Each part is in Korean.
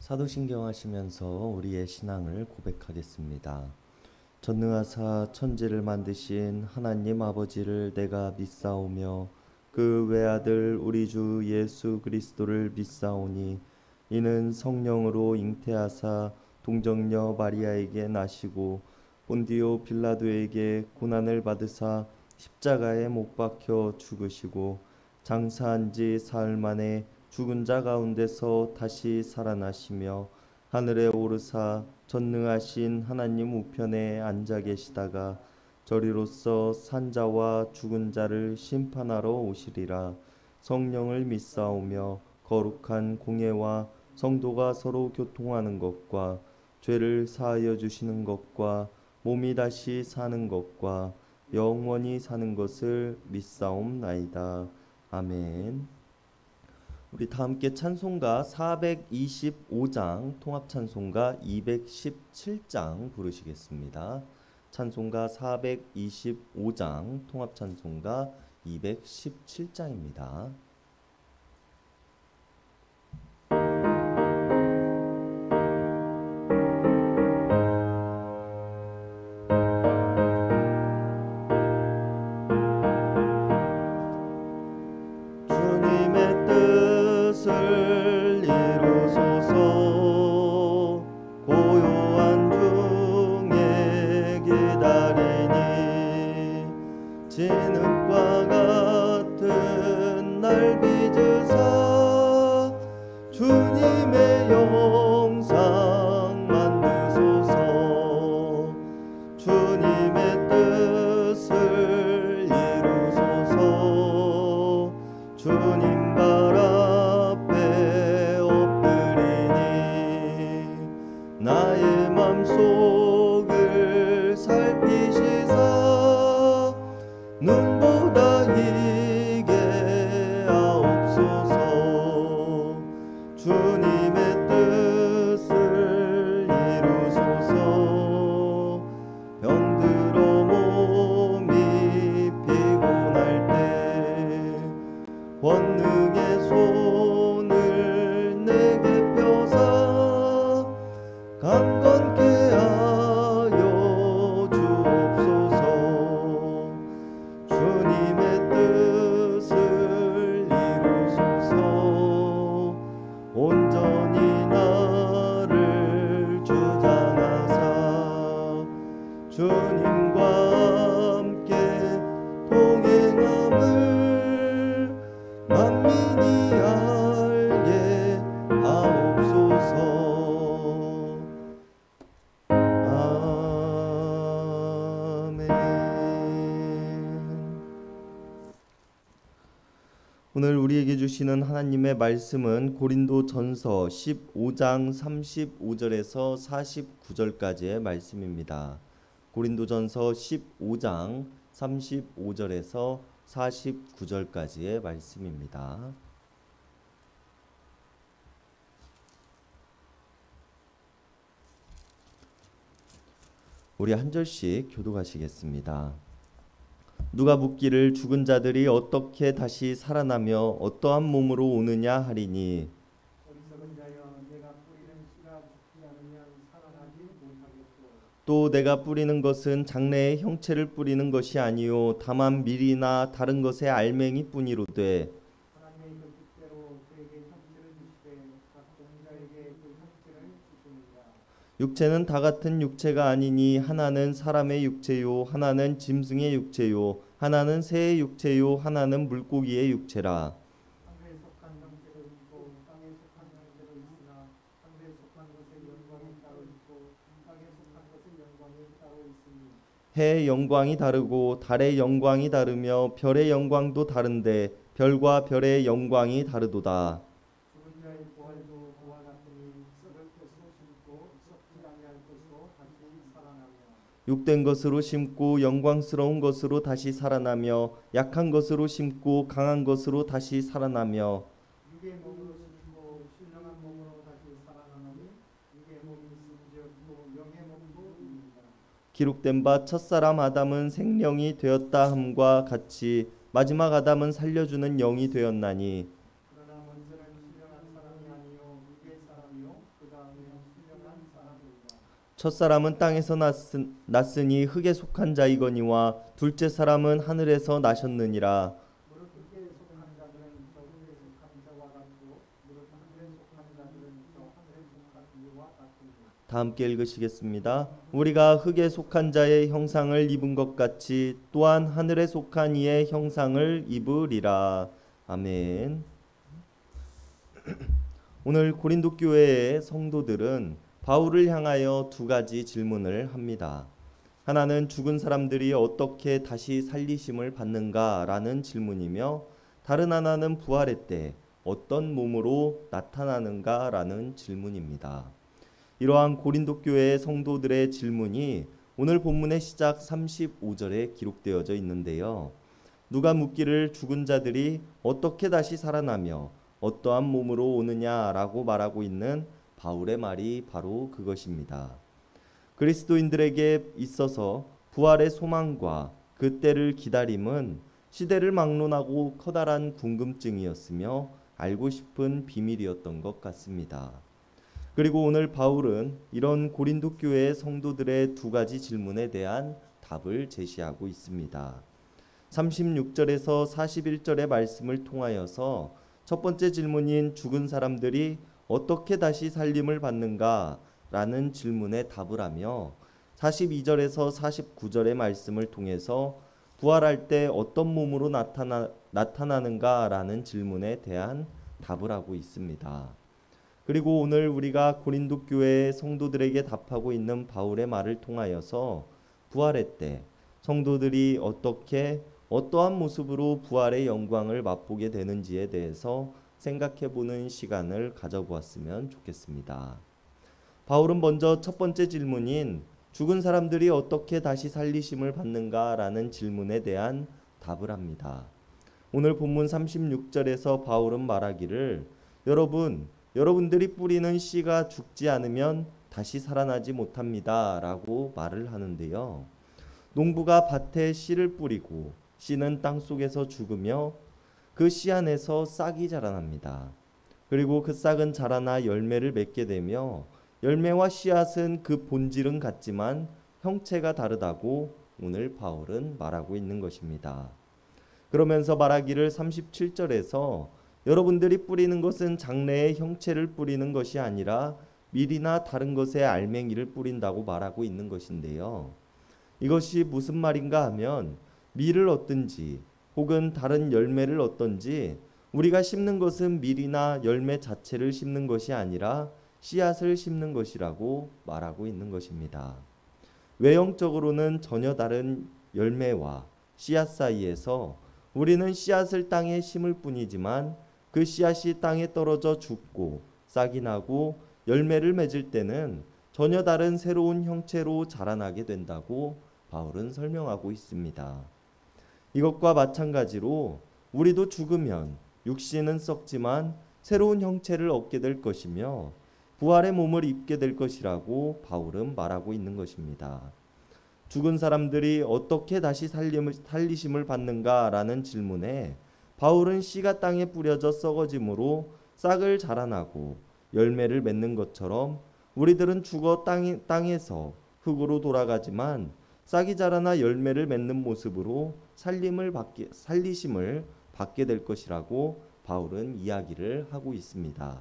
사도신경 하시면서 우리의 신앙을 고백하겠습니다. 전능하사 천지를 만드신 하나님 아버지를 내가 믿사오며 그 외아들 우리 주 예수 그리스도를 믿사오니 이는 성령으로 잉태하사 동정녀 마리아에게 나시고 본디오 빌라도에게 고난을 받으사 십자가에 못 박혀 죽으시고 장사한 지 사흘 만에 죽은 자 가운데서 다시 살아나시며 하늘에 오르사 전능하신 하나님 우편에 앉아 계시다가 저리로서 산자와 죽은 자를 심판하러 오시리라. 성령을 믿사오며 거룩한 공예와 성도가 서로 교통하는 것과 죄를 사하여 주시는 것과 몸이 다시 사는 것과 영원히 사는 것을 믿사옵나이다. 아멘. 우리 다 함께 찬송가 425장 통합찬송가 217장 부르시겠습니다. 찬송가 425장 통합찬송가 217장입니다. 진흙과 같은 날 빚으사 주님의 영상 만드소서. 주님의 뜻을 이루소서. 주님 발 앞에 엎드리니 나의 맘속을 살피시사 눈보다 희게 하옵소서. 주님의 뜻을 이루소서. 병들어 몸이 피곤할 때 권능의 손을 내게 펴사 강건케 하여 주옵소서. 주님의 뜻을 이루소서. 온전히 나를 주장하사 주님과 함께 동행함을 만민이 알게 하옵소서. 오늘 우리에게 주시는 하나님의 말씀은 고린도전서 15장 35절에서 49절까지의 말씀입니다. 고린도전서 15장 35절에서 49절까지의 말씀입니다. 우리 한 절씩 교독하시겠습니다. 누가 묻기를 죽은 자들이 어떻게 다시 살아나며 어떠한 몸으로 오느냐 하리니 어리석은 자여 내가 뿌리는 씨가 죽지 않으면 살아나지 못하겠고 또 내가 뿌리는 것은 장래의 형체를 뿌리는 것이 아니요 다만 밀이나 다른 것의 알맹이뿐이로되 하나님의 그 뜻대로 그에게 형체를 주시되 각 종자에게 그 형체를 주시느니라. 육체는 다 같은 육체가 아니니 하나는 사람의 육체요 하나는 짐승의 육체요 하나는 새의 육체요 하나는 물고기의 육체라. 하늘에 속한 형체도 있고 땅에 속한 형체도 있으나 하늘에 속한 것의 영광이 따로 있고 땅에 속한 것의 영광이 따로 있으니 해의 영광이 다르고 달의 영광이 다르며 별의 영광도 다른데 별과 별의 영광이 다르도다. 죽은 자의 부활도 그와 같으니 썩을 것으로 심고 썩지 아니할 것으로 다시 살아나며 육된 것으로 심고 영광스러운 것으로 다시 살아나며 약한 것으로 심고 강한 것으로 다시 살아나며 육의 몸으로 심고 신령한 몸으로 다시 살아나니 육의 몸이 있은즉 또 영의 몸도 있느니라. 기록된 바 첫사람 아담은 생명이 되었다 함과 같이 마지막 아담은 살려주는 영이 되었나니 그러나 먼저는 신령한 사람이 아니요 육의 사람이요 그가 첫사람은 땅에서 났으니 흙에 속한 자이거니와 둘째 사람은 하늘에서 나셨느니라. 무릇 흙에 속한 자들은 저 흙에 속한 자와 같고 무릇 하늘에 속한 자들은 저 하늘에 속한 이와 같으니. 다 함께 읽으시겠습니다. 우리가 흙에 속한 자의 형상을 입은 것 같이 또한 하늘에 속한 이의 형상을 입으리라. 아멘. 오늘 고린도 교회의 성도들은 바울을 향하여 두 가지 질문을 합니다. 하나는 죽은 사람들이 어떻게 다시 살리심을 받는가라는 질문이며, 다른 하나는 부활의 때 어떤 몸으로 나타나는가라는 질문입니다. 이러한 고린도 교회의 성도들의 질문이 오늘 본문의 시작 35절에 기록되어져 있는데요. 누가 묻기를 죽은 자들이 어떻게 다시 살아나며 어떠한 몸으로 오느냐라고 말하고 있는 바울의 말이 바로 그것입니다. 그리스도인들에게 있어서 부활의 소망과 그 때를 기다림은 시대를 막론하고 커다란 궁금증이었으며 알고 싶은 비밀이었던 것 같습니다. 그리고 오늘 바울은 이런 고린도 교회의 성도들의 두 가지 질문에 대한 답을 제시하고 있습니다. 36절에서 41절의 말씀을 통하여서 첫 번째 질문인 죽은 사람들이 어떻게 다시 살림을 받는가 라는 질문에 답을 하며, 42절에서 49절의 말씀을 통해서 부활할 때 어떤 몸으로 나타나는가 라는 질문에 대한 답을 하고 있습니다. 그리고 오늘 우리가 고린도 교회의 성도들에게 답하고 있는 바울의 말을 통하여서 부활의 때 성도들이 어떠한 모습으로 부활의 영광을 맛보게 되는지에 대해서 생각해보는 시간을 가져보았으면 좋겠습니다. 바울은 먼저 첫 번째 질문인 죽은 사람들이 어떻게 다시 살리심을 받는가 라는 질문에 대한 답을 합니다. 오늘 본문 36절에서 바울은 말하기를 여러분들이 뿌리는 씨가 죽지 않으면 다시 살아나지 못합니다 라고 말을 하는데요. 농부가 밭에 씨를 뿌리고 씨는 땅속에서 죽으며 그 씨 안에서 싹이 자라납니다. 그리고 그 싹은 자라나 열매를 맺게 되며 열매와 씨앗은 그 본질은 같지만 형체가 다르다고 오늘 바울은 말하고 있는 것입니다. 그러면서 말하기를 37절에서 여러분들이 뿌리는 것은 장래의 형체를 뿌리는 것이 아니라 밀이나 다른 것의 알맹이를 뿌린다고 말하고 있는 것인데요. 이것이 무슨 말인가 하면 밀을 얻든지 혹은 다른 열매를 얻든지 우리가 심는 것은 밀이나 열매 자체를 심는 것이 아니라 씨앗을 심는 것이라고 말하고 있는 것입니다. 외형적으로는 전혀 다른 열매와 씨앗 사이에서 우리는 씨앗을 땅에 심을 뿐이지만 그 씨앗이 땅에 떨어져 죽고 싹이 나고 열매를 맺을 때는 전혀 다른 새로운 형체로 자라나게 된다고 바울은 설명하고 있습니다. 이것과 마찬가지로 우리도 죽으면 육신은 썩지만 새로운 형체를 얻게 될 것이며 부활의 몸을 입게 될 것이라고 바울은 말하고 있는 것입니다. 죽은 사람들이 어떻게 다시 살리심을 받는가라는 질문에 바울은 씨가 땅에 뿌려져 썩어짐으로 싹을 자라나고 열매를 맺는 것처럼 우리들은 죽어 땅에서 흙으로 돌아가지만 싹이 자라나 열매를 맺는 모습으로 살리심을 받게 될 것이라고 바울은 이야기를 하고 있습니다.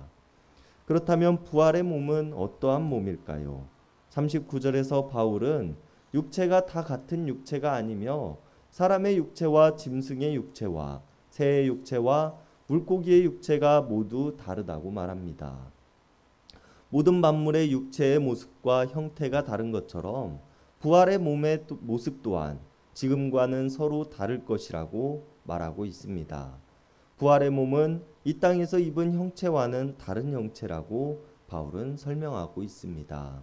그렇다면 부활의 몸은 어떠한 몸일까요? 39절에서 바울은 육체가 다 같은 육체가 아니며 사람의 육체와 짐승의 육체와 새의 육체와 물고기의 육체가 모두 다르다고 말합니다. 모든 만물의 육체의 모습과 형태가 다른 것처럼 부활의 몸의 모습 또한 지금과는 서로 다를 것이라고 말하고 있습니다. 부활의 몸은 이 땅에서 입은 형체와는 다른 형체라고 바울은 설명하고 있습니다.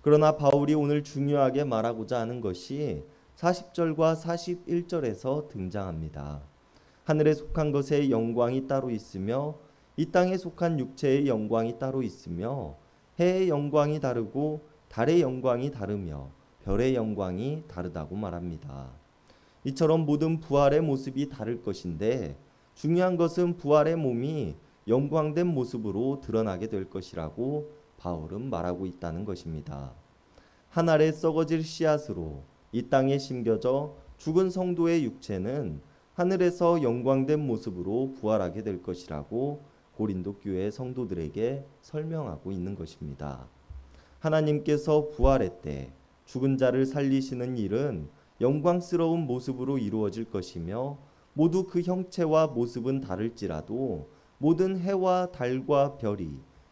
그러나 바울이 오늘 중요하게 말하고자 하는 것이 40절과 41절에서 등장합니다. 하늘에 속한 것의 영광이 따로 있으며 이 땅에 속한 육체의 영광이 따로 있으며 해의 영광이 다르고 달의 영광이 다르며 별의 영광이 다르다고 말합니다. 이처럼 모든 부활의 모습이 다를 것인데 중요한 것은 부활의 몸이 영광된 모습으로 드러나게 될 것이라고 바울은 말하고 있다는 것입니다. 한 알의 썩어질 씨앗으로 이 땅에 심겨져 죽은 성도의 육체는 하늘에서 영광된 모습으로 부활하게 될 것이라고 고린도 교회 성도들에게 설명하고 있는 것입니다. 하나님께서 부활의 때 죽은 자를 살리시는 일은 영광스러운 모습으로 이루어질 것이며 모두 그 형체와 모습은 다를지라도 모든 해와 달과 별이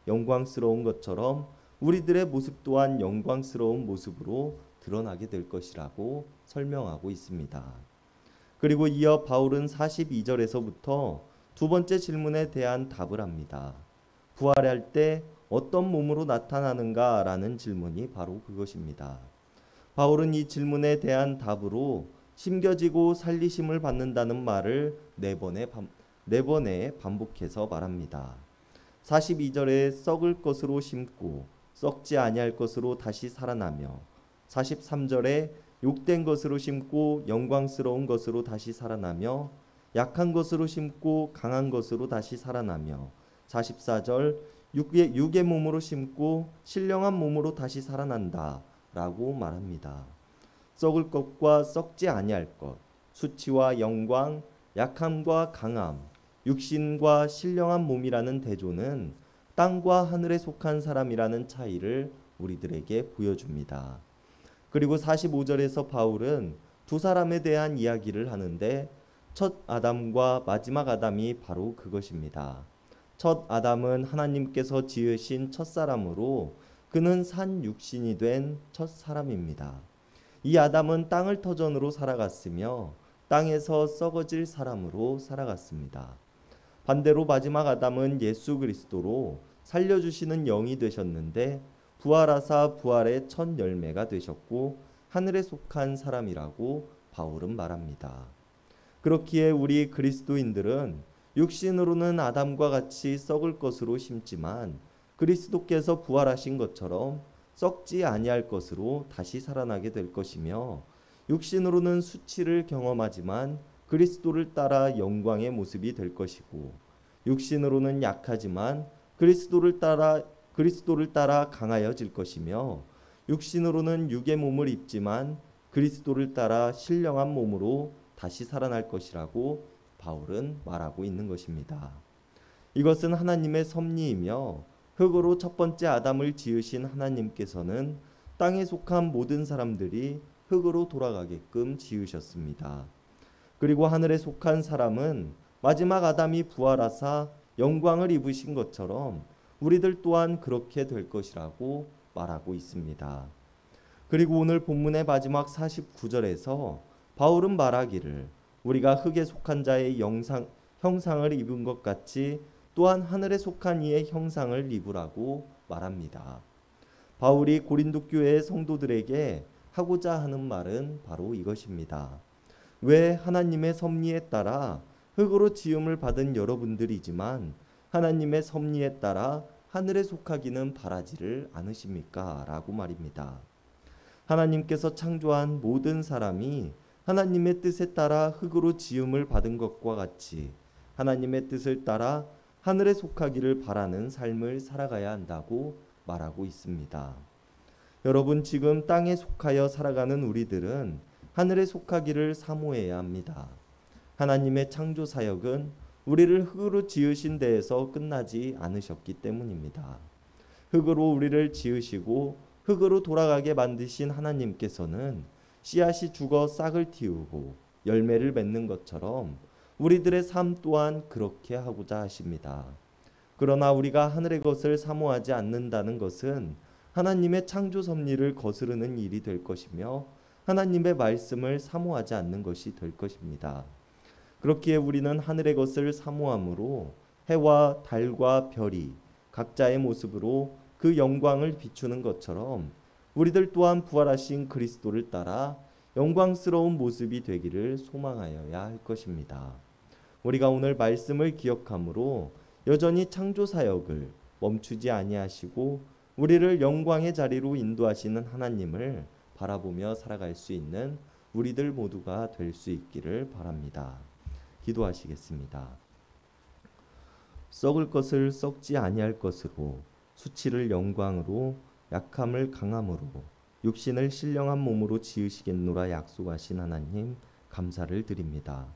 영광스러운 것처럼 우리들의 모습 또한 영광스러운 모습으로 드러나게 될 것이라고 설명하고 있습니다. 그리고 이어 바울은 42절에서부터 두 번째 질문에 대한 답을 합니다. 부활할 때 어떤 몸으로 나타나는가 라는 질문이 바로 그것입니다. 바울은 이 질문에 대한 답으로 심겨지고 살리심을 받는다는 말을 네 번에 반복해서 말합니다. 42절에 썩을 것으로 심고 썩지 아니할 것으로 다시 살아나며 43절에 욕된 것으로 심고 영광스러운 것으로 다시 살아나며 약한 것으로 심고 강한 것으로 다시 살아나며 44절 육의 몸으로 심고 신령한 몸으로 다시 살아난다 라고 말합니다. 썩을 것과 썩지 아니할 것, 수치와 영광, 약함과 강함, 육신과 신령한 몸이라는 대조는 땅과 하늘에 속한 사람이라는 차이를 우리들에게 보여줍니다. 그리고 45절에서 바울은 두 사람에 대한 이야기를 하는데 첫 아담과 마지막 아담이 바로 그것입니다. 첫 아담은 하나님께서 지으신 첫 사람으로 그는 산 육신이 된 첫 사람입니다. 이 아담은 땅을 터전으로 살아갔으며 땅에서 썩어질 사람으로 살아갔습니다. 반대로 마지막 아담은 예수 그리스도로 살려주시는 영이 되셨는데 부활하사 부활의 첫 열매가 되셨고 하늘에 속한 사람이라고 바울은 말합니다. 그렇기에 우리 그리스도인들은 육신으로는 아담과 같이 썩을 것으로 심지만 그리스도께서 부활하신 것처럼 썩지 아니할 것으로 다시 살아나게 될 것이며 육신으로는 수치를 경험하지만 그리스도를 따라 영광의 모습이 될 것이고 육신으로는 약하지만 그리스도를 따라 강하여질 것이며 육신으로는 육의 몸을 입지만 그리스도를 따라 신령한 몸으로 다시 살아날 것이라고 바울은 말하고 있는 것입니다. 이것은 하나님의 섭리이며 흙으로 첫 번째 아담을 지으신 하나님께서는 땅에 속한 모든 사람들이 흙으로 돌아가게끔 지으셨습니다. 그리고 하늘에 속한 사람은 마지막 아담이 부활하사 영광을 입으신 것처럼 우리들 또한 그렇게 될 것이라고 말하고 있습니다. 그리고 오늘 본문의 마지막 49절에서 바울은 말하기를 우리가 흙에 속한 자의 형상을 입은 것 같이 또한 하늘에 속한 이의 형상을 입으라고 말합니다. 바울이 고린도 교회의 성도들에게 하고자 하는 말은 바로 이것입니다. 왜 하나님의 섭리에 따라 흙으로 지음을 받은 여러분들이지만 하나님의 섭리에 따라 하늘에 속하기는 바라지를 않으십니까? 라고 말입니다. 하나님께서 창조한 모든 사람이 하나님의 뜻에 따라 흙으로 지음을 받은 것과 같이 하나님의 뜻을 따라 하늘에 속하기를 바라는 삶을 살아가야 한다고 말하고 있습니다. 여러분, 지금 땅에 속하여 살아가는 우리들은 하늘에 속하기를 사모해야 합니다. 하나님의 창조 사역은 우리를 흙으로 지으신 데에서 끝나지 않으셨기 때문입니다. 흙으로 우리를 지으시고 흙으로 돌아가게 만드신 하나님께서는 씨앗이 죽어 싹을 틔우고 열매를 맺는 것처럼 우리들의 삶 또한 그렇게 하고자 하십니다. 그러나 우리가 하늘의 것을 사모하지 않는다는 것은 하나님의 창조 섭리를 거스르는 일이 될 것이며 하나님의 말씀을 사모하지 않는 것이 될 것입니다. 그렇기에 우리는 하늘의 것을 사모함으로 해와 달과 별이 각자의 모습으로 그 영광을 비추는 것처럼 우리들 또한 부활하신 그리스도를 따라 영광스러운 모습이 되기를 소망하여야 할 것입니다. 우리가 오늘 말씀을 기억함으로 여전히 창조 사역을 멈추지 아니하시고 우리를 영광의 자리로 인도하시는 하나님을 바라보며 살아갈 수 있는 우리들 모두가 될 수 있기를 바랍니다. 기도하시겠습니다. 썩을 것을 썩지 아니할 것으로, 수치를 영광으로, 약함을 강함으로, 육신을 신령한 몸으로 지으시겠노라 약속하신 하나님 감사를 드립니다.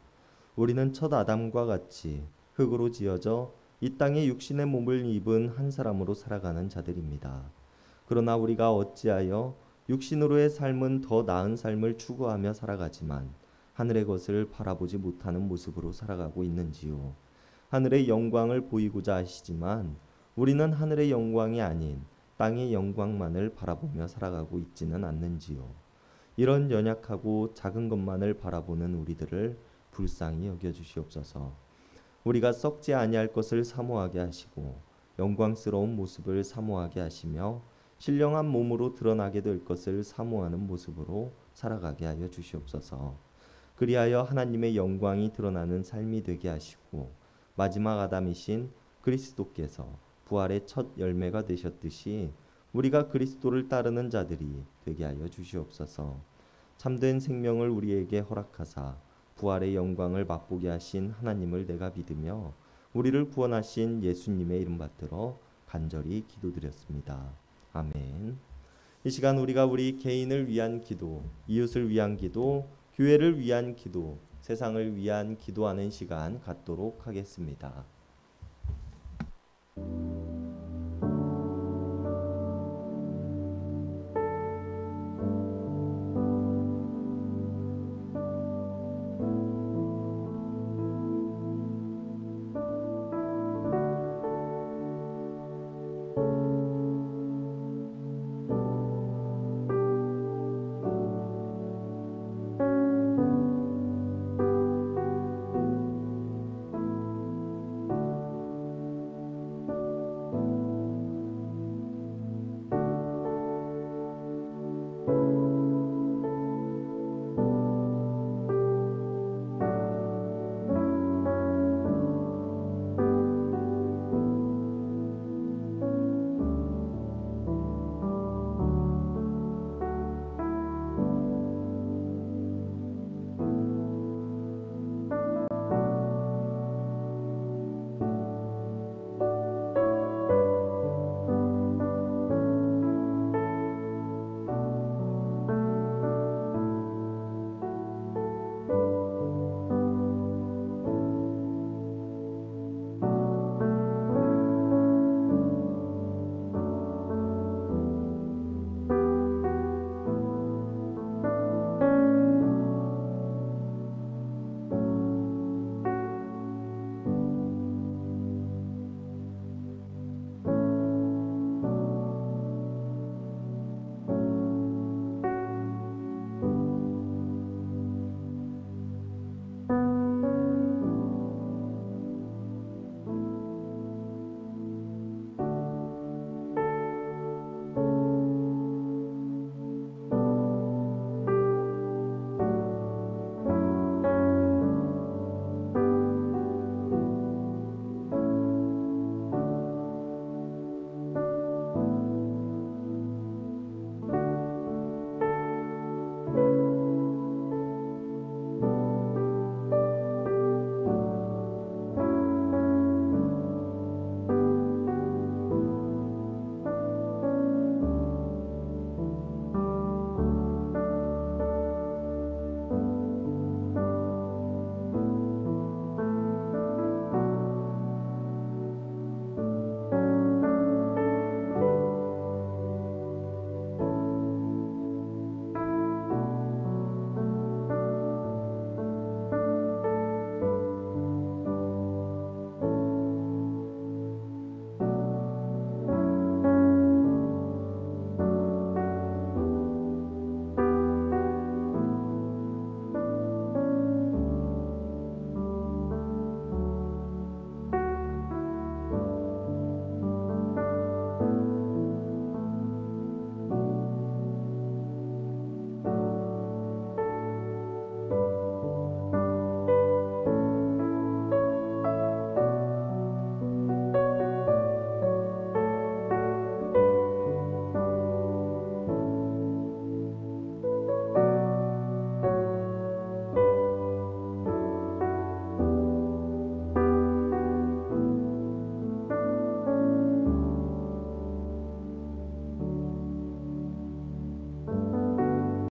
우리는 첫 아담과 같이 흙으로 지어져 이 땅에 육신의 몸을 입은 한 사람으로 살아가는 자들입니다. 그러나 우리가 어찌하여 육신으로의 삶은 더 나은 삶을 추구하며 살아가지만 하늘의 것을 바라보지 못하는 모습으로 살아가고 있는지요. 하늘의 영광을 보이고자 하시지만 우리는 하늘의 영광이 아닌 땅의 영광만을 바라보며 살아가고 있지는 않는지요. 이런 연약하고 작은 것만을 바라보는 우리들을 불쌍히 여겨주시옵소서. 우리가 썩지 아니할 것을 사모하게 하시고 영광스러운 모습을 사모하게 하시며 신령한 몸으로 드러나게 될 것을 사모하는 모습으로 살아가게 하여 주시옵소서. 그리하여 하나님의 영광이 드러나는 삶이 되게 하시고 마지막 아담이신 그리스도께서 부활의 첫 열매가 되셨듯이 우리가 그리스도를 따르는 자들이 되게 하여 주시옵소서. 참된 생명을 우리에게 허락하사 부활의 영광을 맛보게 하신 하나님을 내가 믿으며 우리를 구원하신 예수님의 이름 받들어 간절히 기도드렸습니다. 아멘. 이 시간 우리가 우리 개인을 위한 기도, 이웃을 위한 기도, 교회를 위한 기도, 세상을 위한 기도하는 시간 갖도록 하겠습니다.